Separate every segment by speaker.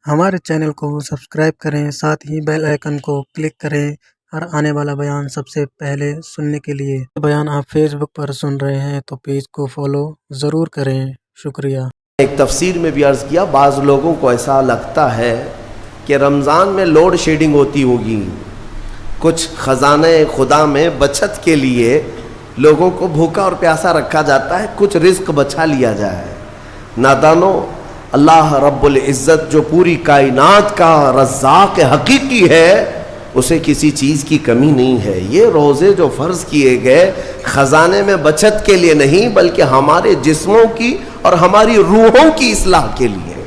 Speaker 1: ہمارے چینل کو سبسکرائب کریں، ساتھ ہی بیل آئیکن کو کلک کریں اور آنے والا بیان سب سے پہلے سننے کے لیے بیان آپ فیس بک پر سن رہے ہیں تو پیج کو فالو ضرور کریں۔ شکریہ۔
Speaker 2: ایک تفسیر میں بھی عرض کیا، بعض لوگوں کو ایسا لگتا ہے کہ رمضان میں لوڈ شیڈنگ ہوتی ہوگی، کچھ خزانہ خدا میں بچت کے لیے لوگوں کو بھوکا اور پیاسا رکھا جاتا ہے، کچھ رزق بچا لیا جائے۔ نادانو، اللہ رب العزت جو پوری کائنات کا رزاق حقیقی ہے، اسے کسی چیز کی کمی نہیں ہے۔ یہ روزے جو فرض کیے گئے خزانے میں بچت کے لیے نہیں، بلکہ ہمارے جسموں کی اور ہماری روحوں کی اصلاح کے لیے،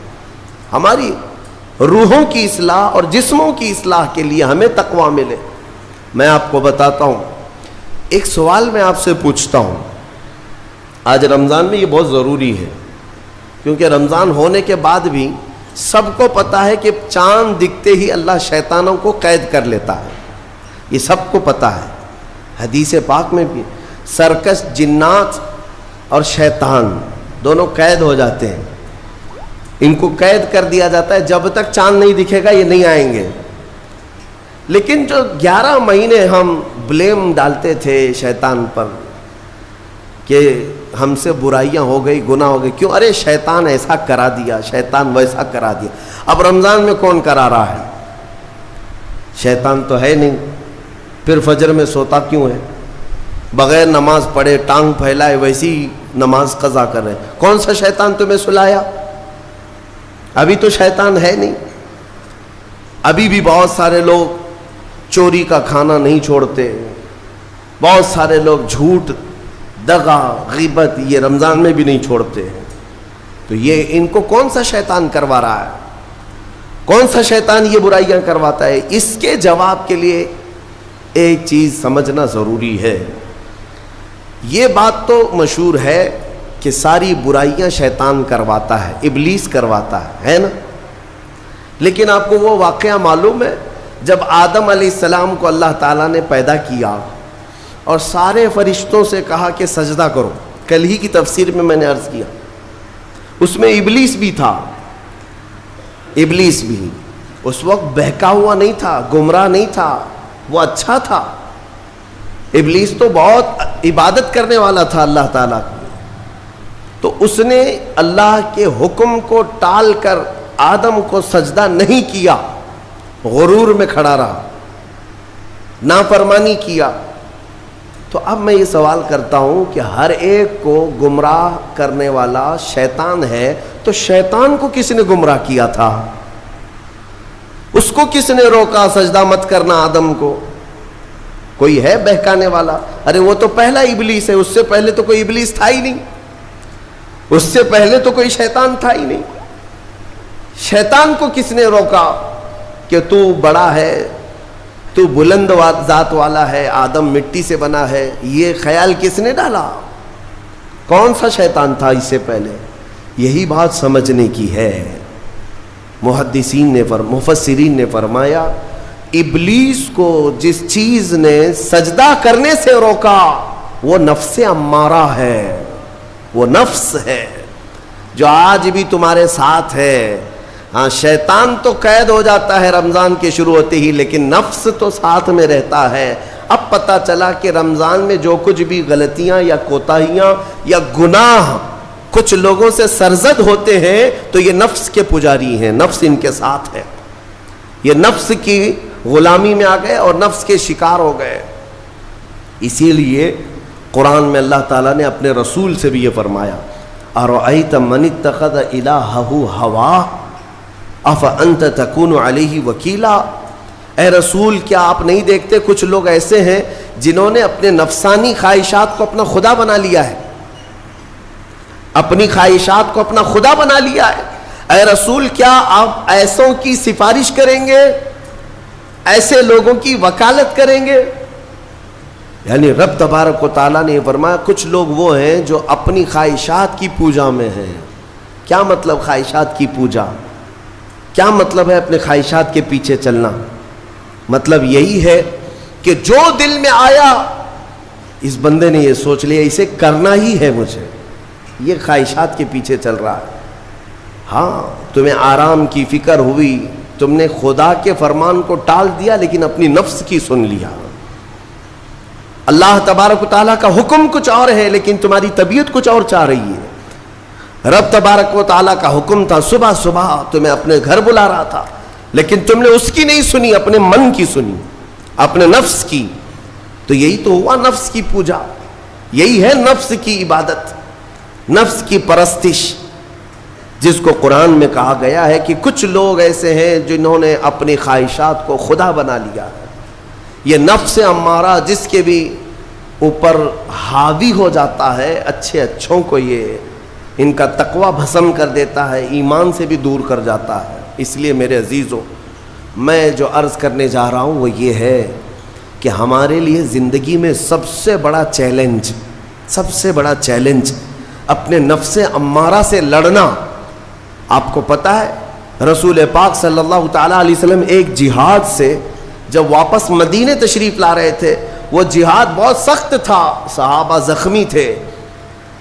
Speaker 2: ہماری روحوں کی اصلاح اور جسموں کی اصلاح کے لیے ہمیں تقویٰ ملے۔ میں آپ کو بتاتا ہوں، ایک سوال میں آپ سے پوچھتا ہوں، آج رمضان میں یہ بہت ضروری ہے، کیونکہ رمضان ہونے کے بعد بھی سب کو پتا ہے کہ چاند دکھتے ہی اللہ شیطانوں کو قید کر لیتا ہے، یہ سب کو پتا ہے۔ حدیث پاک میں بھی سرکش جنات اور شیطان دونوں قید ہو جاتے ہیں، ان کو قید کر دیا جاتا ہے، جب تک چاند نہیں دکھے گا یہ نہیں آئیں گے۔ لیکن جو 11 مہینے ہم بلیم ڈالتے تھے شیطان پر کہ ہم سے برائیاں ہو گئی، گناہ ہو گئی، کیوں؟ ارے شیطان ایسا کرا دیا، شیطان ویسا کرا دیا۔ اب رمضان میں کون کرا رہا ہے؟ شیطان تو ہے نہیں، پھر فجر میں سوتا کیوں ہے؟ بغیر نماز پڑھے ٹانگ پھیلائے ویسی نماز قضا کر رہے۔ کون سا شیطان تمہیں سلایا؟ ابھی تو شیطان ہے نہیں۔ ابھی بھی بہت سارے لوگ چوری کا کھانا نہیں چھوڑتے، بہت سارے لوگ جھوٹ، دغا، غیبت یہ رمضان میں بھی نہیں چھوڑتے ہیں۔ تو یہ ان کو کون سا شیطان کروا رہا ہے؟ کون سا شیطان یہ برائیاں کرواتا ہے؟ اس کے جواب کے لیے ایک چیز سمجھنا ضروری ہے۔ یہ بات تو مشہور ہے کہ ساری برائیاں شیطان کرواتا ہے، ابلیس کرواتا ہے نا؟ لیکن آپ کو وہ واقعہ معلوم ہے جب آدم علیہ السلام کو اللہ تعالیٰ نے پیدا کیا اور سارے فرشتوں سے کہا کہ سجدہ کرو، کل ہی کی تفسیر میں نے عرض کیا، اس میں ابلیس بھی تھا۔ ابلیس بھی اس وقت بہکا ہوا نہیں تھا، گمراہ نہیں تھا، وہ اچھا تھا۔ ابلیس تو بہت عبادت کرنے والا تھا اللہ تعالیٰ کی، تو اس نے اللہ کے حکم کو ٹال کر آدم کو سجدہ نہیں کیا، غرور میں کھڑا رہا، نافرمانی کیا۔ تو اب میں یہ سوال کرتا ہوں کہ ہر ایک کو گمراہ کرنے والا شیطان ہے، تو شیطان کو کس نے گمراہ کیا تھا؟ اس کو کس نے روکا سجدہ مت کرنا آدم کو؟ کوئی ہے بہکانے والا؟ ارے وہ تو پہلا ابلیس ہے، اس سے پہلے تو کوئی ابلیس تھا ہی نہیں، اس سے پہلے تو کوئی شیطان تھا ہی نہیں۔ شیطان کو کس نے روکا کہ تو بڑا ہے، تو بلند ذات والا ہے، آدم مٹی سے بنا ہے؟ یہ خیال کس نے ڈالا؟ کون سا شیطان تھا اس سے پہلے؟ یہی بات سمجھنے کی ہے۔ محدثین نے مفسرین نے فرمایا، ابلیس کو جس چیز نے سجدہ کرنے سے روکا وہ نفس امارہ ہے، وہ نفس ہے جو آج بھی تمہارے ساتھ ہے۔ ہاں، شیطان تو قید ہو جاتا ہے رمضان کے شروع ہوتے ہی، لیکن نفس تو ساتھ میں رہتا ہے۔ اب پتہ چلا کہ رمضان میں جو کچھ بھی غلطیاں یا کوتاہیاں یا گناہ کچھ لوگوں سے سرزد ہوتے ہیں تو یہ نفس کے پجاری ہیں، نفس ان کے ساتھ ہے، یہ نفس کی غلامی میں آ گئے اور نفس کے شکار ہو گئے۔ اسی لیے قرآن میں اللہ تعالیٰ نے اپنے رسول سے بھی یہ فرمایا، اَرَأَيْتَ مَنِ اتَّخَذَ إِلَٰهَهُ هَوَاهُ افانت تکون علیہ وکیلا۔ اے رسول، کیا آپ نہیں دیکھتے کچھ لوگ ایسے ہیں جنہوں نے اپنے نفسانی خواہشات کو اپنا خدا بنا لیا ہے، اپنی خواہشات کو اپنا خدا بنا لیا ہے۔ اے رسول، کیا آپ ایسوں کی سفارش کریں گے، ایسے لوگوں کی وکالت کریں گے؟ یعنی رب تبارک و تعالیٰ نے یہ فرمایا کچھ لوگ وہ ہیں جو اپنی خواہشات کی پوجا میں ہیں۔ کیا مطلب خواہشات کی پوجا؟ کیا مطلب ہے اپنے خواہشات کے پیچھے چلنا؟ مطلب یہی ہے کہ جو دل میں آیا اس بندے نے یہ سوچ لیا اسے کرنا ہی ہے مجھے، یہ خواہشات کے پیچھے چل رہا ہے۔ ہاں، تمہیں آرام کی فکر ہوئی، تم نے خدا کے فرمان کو ٹال دیا لیکن اپنی نفس کی سن لیا۔ اللہ تبارک و تعالیٰ کا حکم کچھ اور ہے لیکن تمہاری طبیعت کچھ اور چاہ رہی ہے۔ رب تبارک و تعالیٰ کا حکم تھا صبح صبح تمہیں اپنے گھر بلا رہا تھا، لیکن تم نے اس کی نہیں سنی، اپنے من کی سنی، اپنے نفس کی۔ تو یہی تو ہوا نفس کی پوجا، یہی ہے نفس کی عبادت، نفس کی پرستش، جس کو قرآن میں کہا گیا ہے کہ کچھ لوگ ایسے ہیں جنہوں نے اپنی خواہشات کو خدا بنا لیا ہے۔ یہ نفس امارہ جس کے بھی اوپر حاوی ہو جاتا ہے، اچھے اچھوں کو یہ ان کا تقوی بھسم کر دیتا ہے، ایمان سے بھی دور کر جاتا ہے۔ اس لیے میرے عزیزو، میں جو عرض کرنے جا رہا ہوں وہ یہ ہے کہ ہمارے لیے زندگی میں سب سے بڑا چیلنج اپنے نفس امارہ سے لڑنا۔ آپ کو پتہ ہے رسول پاک صلی اللہ تعالیٰ علیہ وسلم ایک جہاد سے جب واپس مدینے تشریف لا رہے تھے، وہ جہاد بہت سخت تھا، صحابہ زخمی تھے،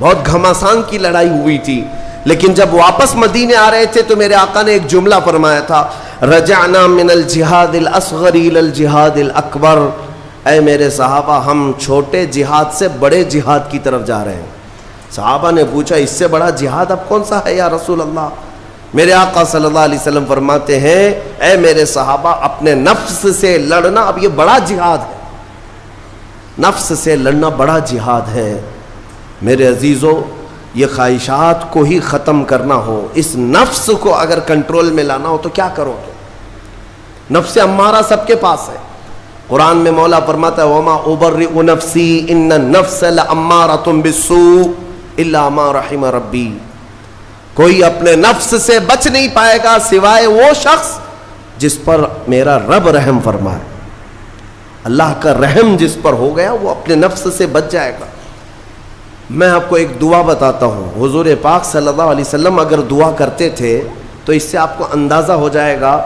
Speaker 2: بہت گھماسان کی لڑائی ہوئی تھی، لیکن جب واپس مدینے آ رہے تھے تو میرے آقا نے ایک جملہ فرمایا تھا، رجعنا من الجہاد الاصغر الى الجہاد الاکبر، اے میرے صحابہ ہم چھوٹے جہاد سے بڑے جہاد کی طرف جا رہے ہیں۔ صحابہ نے پوچھا اس سے بڑا جہاد اب کون سا ہے یا رسول اللہ؟ میرے آقا صلی اللہ علیہ وسلم فرماتے ہیں، اے میرے صحابہ اپنے نفس سے لڑنا اب یہ بڑا جہاد ہے، نفس سے لڑنا بڑا جہاد ہے۔ میرے عزیزو، یہ خواہشات کو ہی ختم کرنا ہو، اس نفس کو اگر کنٹرول میں لانا ہو تو کیا کرو گے؟ نفس امارہ سب کے پاس ہے۔ قرآن میں مولا فرماتا ہے وَمَا أُبَرِّئُ نَفْسِي إِنَّ النَّفْسَ لَأَمَّارَةٌ بِالسُّوءِ إِلَّا مَا رَحِمَ رَبِّي۔ کوئی اپنے نفس سے بچ نہیں پائے گا سوائے وہ شخص جس پر میرا رب رحم فرمائے۔ اللہ کا رحم جس پر ہو گیا وہ اپنے نفس سے بچ جائے گا۔ میں آپ کو ایک دعا بتاتا ہوں، حضور پاک صلی اللہ علیہ وسلم اگر دعا کرتے تھے تو اس سے آپ کو اندازہ ہو جائے گا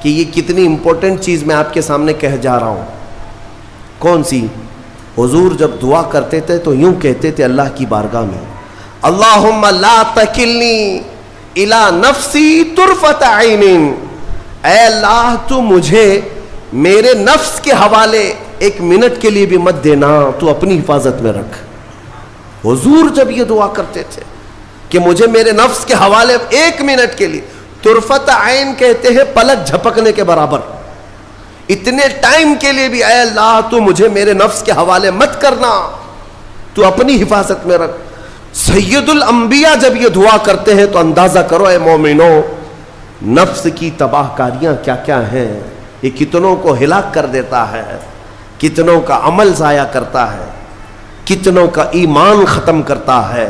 Speaker 2: کہ یہ کتنی امپورٹنٹ چیز میں آپ کے سامنے کہہ جا رہا ہوں۔ کون سی؟ حضور جب دعا کرتے تھے تو یوں کہتے تھے اللہ کی بارگاہ میں، اللہم لا تکلنی الی نفسی طرفۃ عین، اے اللہ تو مجھے میرے نفس کے حوالے ایک منٹ کے لیے بھی مت دینا، تو اپنی حفاظت میں رکھ۔ حضور جب یہ دعا کرتے تھے کہ مجھے میرے نفس کے حوالے ایک منٹ کے لیے، طرفۃ عین کہتے ہیں پلک جھپکنے کے برابر، اتنے ٹائم کے لیے بھی اے اللہ تو مجھے میرے نفس کے حوالے مت کرنا، تو اپنی حفاظت میں رکھ۔ سید الانبیاء جب یہ دعا کرتے ہیں تو اندازہ کرو اے مومنو، نفس کی تباہ کاریاں کیا کیا ہیں، یہ کتنوں کو ہلاک کر دیتا ہے، کتنوں کا عمل ضائع کرتا ہے، کتنوں کا ایمان ختم کرتا ہے۔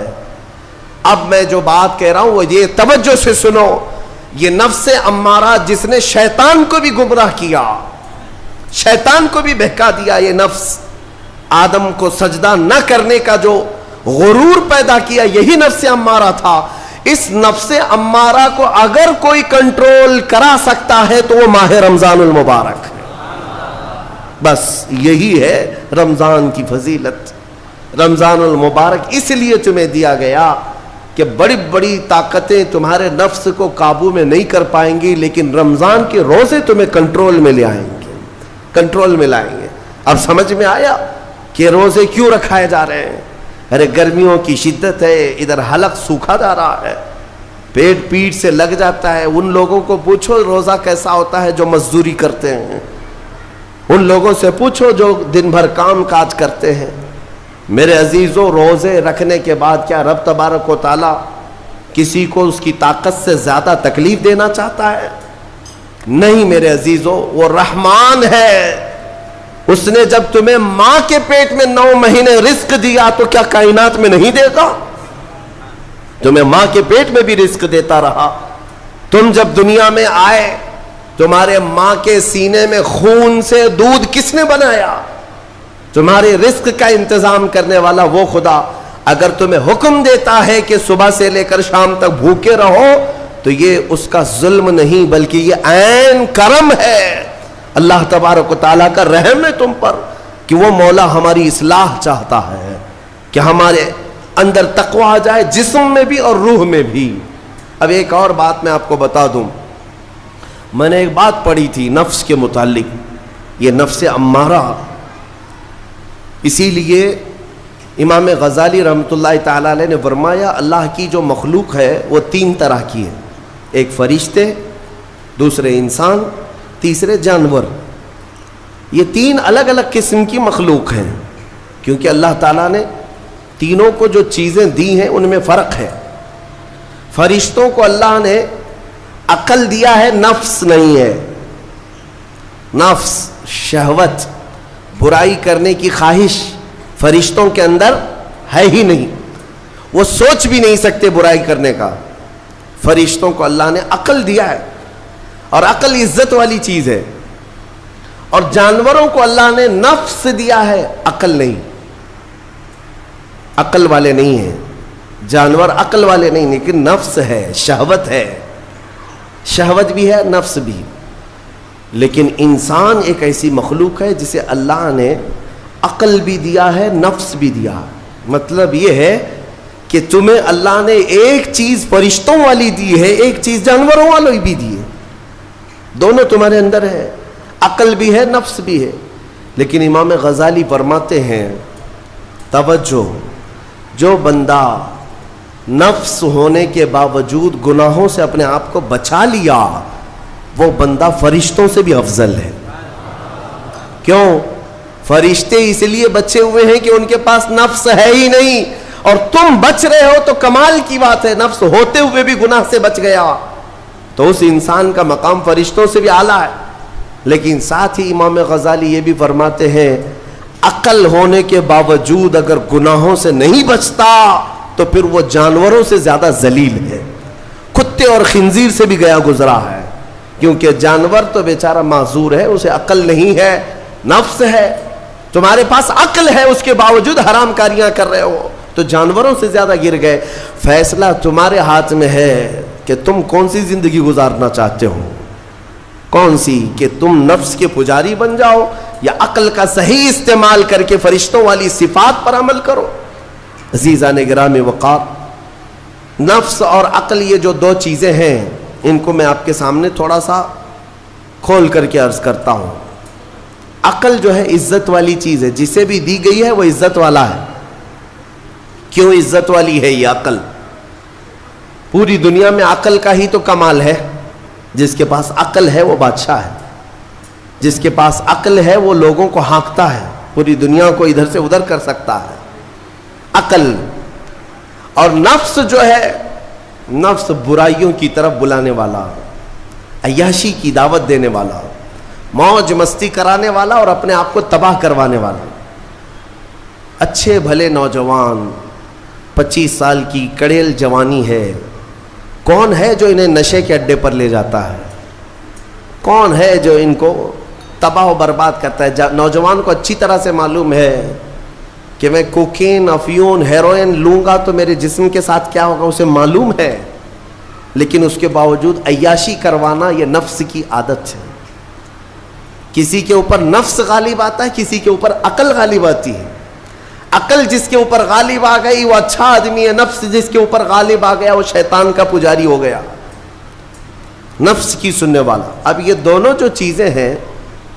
Speaker 2: اب میں جو بات کہہ رہا ہوں وہ یہ توجہ سے سنو، یہ نفس امارہ جس نے شیطان کو بھی گمراہ کیا، شیطان کو بھی بہکا دیا، یہ نفس آدم کو سجدہ نہ کرنے کا جو غرور پیدا کیا یہی نفس امارہ تھا۔ اس نفس امارہ کو اگر کوئی کنٹرول کرا سکتا ہے تو وہ ماہ رمضان المبارک ہے۔ بس یہی ہے رمضان کی فضیلت۔ رمضان المبارک اس لیے تمہیں دیا گیا کہ بڑی بڑی طاقتیں تمہارے نفس کو قابو میں نہیں کر پائیں گی، لیکن رمضان کے روزے تمہیں کنٹرول میں لے آئیں گے، کنٹرول میں لائیں گے۔ اب سمجھ میں آیا کہ روزے کیوں رکھائے جا رہے ہیں؟ ارے گرمیوں کی شدت ہے، ادھر حلق سوکھا جا رہا ہے، پیٹ پیٹ سے لگ جاتا ہے۔ ان لوگوں کو پوچھو روزہ کیسا ہوتا ہے جو مزدوری کرتے ہیں، ان لوگوں سے پوچھو جو دن بھر کام کاج کرتے ہیں۔ میرے عزیزو، روزے رکھنے کے بعد کیا رب تبارک و تعالی کسی کو اس کی طاقت سے زیادہ تکلیف دینا چاہتا ہے؟ نہیں میرے عزیزو، وہ رحمان ہے۔ اس نے جب تمہیں ماں کے پیٹ میں 9 مہینے رزق دیا تو کیا کائنات میں نہیں دے گا؟ تمہیں ماں کے پیٹ میں بھی رزق دیتا رہا۔ تم جب دنیا میں آئے تمہارے ماں کے سینے میں خون سے دودھ کس نے بنایا؟ تمہارے رزق کا انتظام کرنے والا وہ خدا۔ اگر تمہیں حکم دیتا ہے کہ صبح سے لے کر شام تک بھوکے رہو تو یہ اس کا ظلم نہیں بلکہ یہ عین کرم ہے، اللہ تبارک و تعالیٰ کا رحم ہے تم پر کہ وہ مولا ہماری اصلاح چاہتا ہے کہ ہمارے اندر تقویٰ آ جائے، جسم میں بھی اور روح میں بھی۔ اب ایک اور بات میں آپ کو بتا دوں، میں نے ایک بات پڑھی تھی نفس کے متعلق، یہ نفس امارہ، اسی لیے امام غزالی رحمۃ اللہ تعالیٰ علیہ نے فرمایا اللہ کی جو مخلوق ہے وہ 3 طرح کی ہے، ایک فرشتے، دوسرے انسان، تیسرے جانور۔ یہ 3 الگ الگ قسم کی مخلوق ہیں، کیونکہ اللہ تعالیٰ نے تینوں کو جو چیزیں دی ہیں ان میں فرق ہے۔ فرشتوں کو اللہ نے عقل دیا ہے، نفس نہیں ہے۔ نفس، شہوت، برائی کرنے کی خواہش فرشتوں کے اندر ہے ہی نہیں، وہ سوچ بھی نہیں سکتے برائی کرنے کا۔ فرشتوں کو اللہ نے عقل دیا ہے، اور عقل عزت والی چیز ہے۔ اور جانوروں کو اللہ نے نفس دیا ہے، عقل نہیں، عقل والے نہیں ہیں جانور، عقل والے نہیں، لیکن نفس ہے، شہوت ہے، شہوت بھی ہے، نفس بھی۔ لیکن انسان ایک ایسی مخلوق ہے جسے اللہ نے عقل بھی دیا ہے، نفس بھی دیا ہے۔ مطلب یہ ہے کہ تمہیں اللہ نے ایک چیز فرشتوں والی دی ہے، ایک چیز جانوروں والی بھی دی ہے، دونوں تمہارے اندر ہے، عقل بھی ہے، نفس بھی ہے۔ لیکن امام غزالی فرماتے ہیں توجہ، جو بندہ نفس ہونے کے باوجود گناہوں سے اپنے آپ کو بچا لیا، وہ بندہ فرشتوں سے بھی افضل ہے۔ کیوں؟ فرشتے اس لیے بچے ہوئے ہیں کہ ان کے پاس نفس ہے ہی نہیں، اور تم بچ رہے ہو تو کمال کی بات ہے، نفس ہوتے ہوئے بھی گناہ سے بچ گیا تو اس انسان کا مقام فرشتوں سے بھی اعلیٰ ہے۔ لیکن ساتھ ہی امام غزالی یہ بھی فرماتے ہیں عقل ہونے کے باوجود اگر گناہوں سے نہیں بچتا تو پھر وہ جانوروں سے زیادہ ذلیل ہے، کتے اور خنزیر سے بھی گیا گزرا ہے، کیونکہ جانور تو بیچارہ معذور ہے، اسے عقل نہیں ہے، نفس ہے۔ تمہارے پاس عقل ہے، اس کے باوجود حرام کاریاں کر رہے ہو تو جانوروں سے زیادہ گر گئے۔ فیصلہ تمہارے ہاتھ میں ہے کہ تم کون سی زندگی گزارنا چاہتے ہو، کون سی، کہ تم نفس کے پجاری بن جاؤ یا عقل کا صحیح استعمال کر کے فرشتوں والی صفات پر عمل کرو۔ عزیزان گرامی وقار، نفس اور عقل یہ جو 2 چیزیں ہیں، ان کو میں آپ کے سامنے تھوڑا سا کھول کر کے عرض کرتا ہوں۔ عقل جو ہے عزت والی چیز ہے، جسے بھی دی گئی ہے وہ عزت والا ہے۔ کیوں عزت والی ہے یہ عقل؟ پوری دنیا میں عقل کا ہی تو کمال ہے، جس کے پاس عقل ہے وہ بادشاہ ہے، جس کے پاس عقل ہے وہ لوگوں کو ہانکتا ہے، پوری دنیا کو ادھر سے ادھر کر سکتا ہے۔ عقل اور نفس جو ہے، نفس برائیوں کی طرف بلانے والا، عیاشی کی دعوت دینے والا، موج مستی کرانے والا اور اپنے آپ کو تباہ کروانے والا۔ اچھے بھلے نوجوان، 25 سال کی کڑیل جوانی ہے، کون ہے جو انہیں نشے کے اڈے پر لے جاتا ہے؟ کون ہے جو ان کو تباہ و برباد کرتا ہے؟ نوجوان کو اچھی طرح سے معلوم ہے کہ میں کوکین، افیون، ہیروئن لوں گا تو میرے جسم کے ساتھ کیا ہوگا، اسے معلوم ہے، لیکن اس کے باوجود عیاشی کروانا یہ نفس کی عادت ہے۔ کسی کے اوپر نفس غالب آتا ہے، کسی کے اوپر عقل غالب آتی ہے۔ عقل جس کے اوپر غالب آ گئی وہ اچھا آدمی ہے، نفس جس کے اوپر غالب آ گیا وہ شیطان کا پجاری ہو گیا، نفس کی سننے والا۔ اب یہ دونوں جو چیزیں ہیں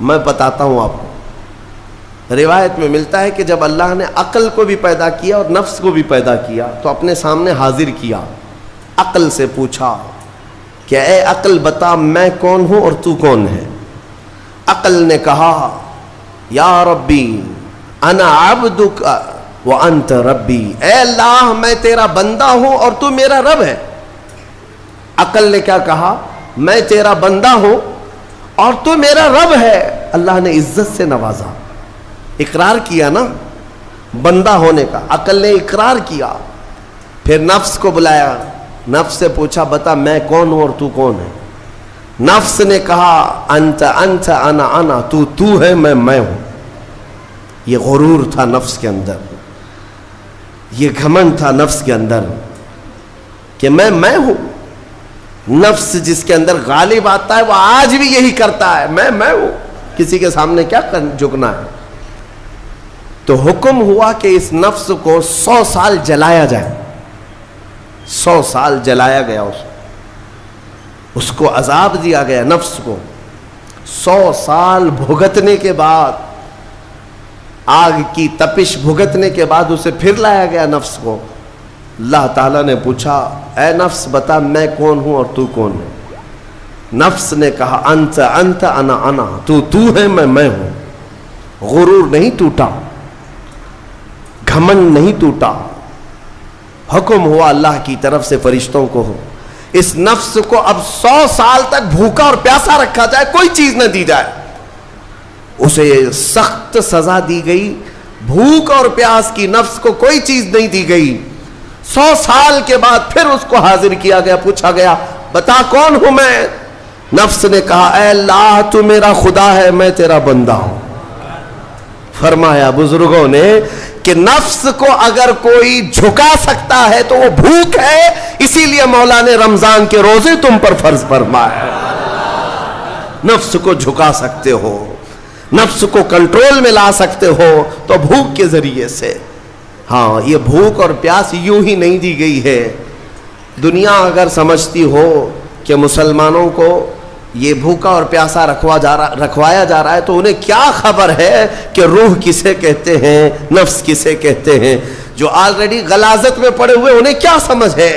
Speaker 2: میں بتاتا ہوں آپ کو۔ روایت میں ملتا ہے کہ جب اللہ نے عقل کو بھی پیدا کیا اور نفس کو بھی پیدا کیا تو اپنے سامنے حاضر کیا، عقل سے پوچھا کہ اے عقل بتا میں کون ہوں اور تو کون ہے؟ عقل نے کہا یا ربی انا عبدک وانت ربی، اے اللہ میں تیرا بندہ ہوں اور تو میرا رب ہے۔ عقل نے کیا کہا؟ میں تیرا بندہ ہوں اور تو میرا رب ہے۔ اللہ نے عزت سے نوازا، اقرار کیا نا بندہ ہونے کا، عقل نے اقرار کیا۔ پھر نفس کو بلایا، نفس سے پوچھا بتا میں کون ہوں اور تو کون ہے؟ نفس نے کہا انت انت انا انا، تو ہے میں ہوں۔ یہ غرور تھا نفس کے اندر، یہ گھمنڈ تھا نفس کے اندر کہ میں ہوں۔ نفس جس کے اندر غالب آتا ہے وہ آج بھی یہی کرتا ہے، میں ہوں، کسی کے سامنے کیا جھکنا ہے۔ تو حکم ہوا کہ اس نفس کو 100 سال جلایا جائے، 100 سال جلایا گیا اس کو۔ اس کو عذاب دیا گیا نفس کو. 100 سال بھگتنے کے بعد, آگ کی تپش بھگتنے کے بعد اسے پھر لایا گیا نفس کو. اللہ تعالیٰ نے پوچھا اے نفس بتا میں کون ہوں اور تو کون ہے؟ نفس نے کہا انت انت انا انا, تو ہے میں ہوں. غرور نہیں ٹوٹا, گھمنڈ نہیں ٹوٹا. حکم ہوا اللہ کی طرف سے فرشتوں کو, اس نفس کو اب 100 سال تک بھوکا اور پیاسا رکھا جائے, کوئی چیز نہ دی جائے. اسے سخت سزا دی گئی. بھوک اور پیاس کی نفس کو کوئی چیز نہیں دی گئی. 100 سال کے بعد پھر اس کو حاضر کیا گیا, پوچھا گیا بتا کون ہوں میں؟ نفس نے کہا اے اللہ تو میرا خدا ہے, میں تیرا بندہ ہوں. فرمایا بزرگوں نے کہ نفس کو اگر کوئی جھکا سکتا ہے تو وہ بھوک ہے, اسی لیے مولا نے رمضان کے روزے تم پر فرض فرمایا. نفس کو جھکا سکتے ہو, نفس کو کنٹرول میں لا سکتے ہو تو بھوک کے ذریعے سے. ہاں یہ بھوک اور پیاس یوں ہی نہیں دی گئی ہے. دنیا اگر سمجھتی ہو کہ مسلمانوں کو یہ بھوکا اور پیاسا رکھوایا جا رہا ہے تو انہیں کیا خبر ہے کہ روح کسے کہتے ہیں, نفس کسے کہتے ہیں. جو آلریڈی غلاظت میں پڑے ہوئے انہیں کیا سمجھ ہے.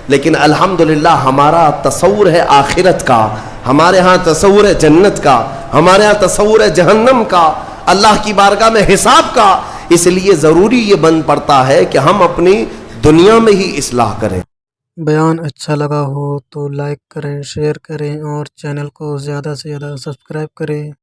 Speaker 2: لیکن الحمدللہ ہمارا تصور ہے آخرت کا, ہمارے ہاں تصور ہے جنت کا, ہمارے ہاں تصور ہے جہنم کا, اللہ کی بارگاہ میں حساب کا. اس لیے ضروری یہ بن پڑتا ہے کہ ہم اپنی دنیا میں ہی اصلاح کریں.
Speaker 1: بیان اچھا لگا ہو تو لائک کریں, شیئر کریں اور چینل کو زیادہ سے زیادہ سبسکرائب کریں.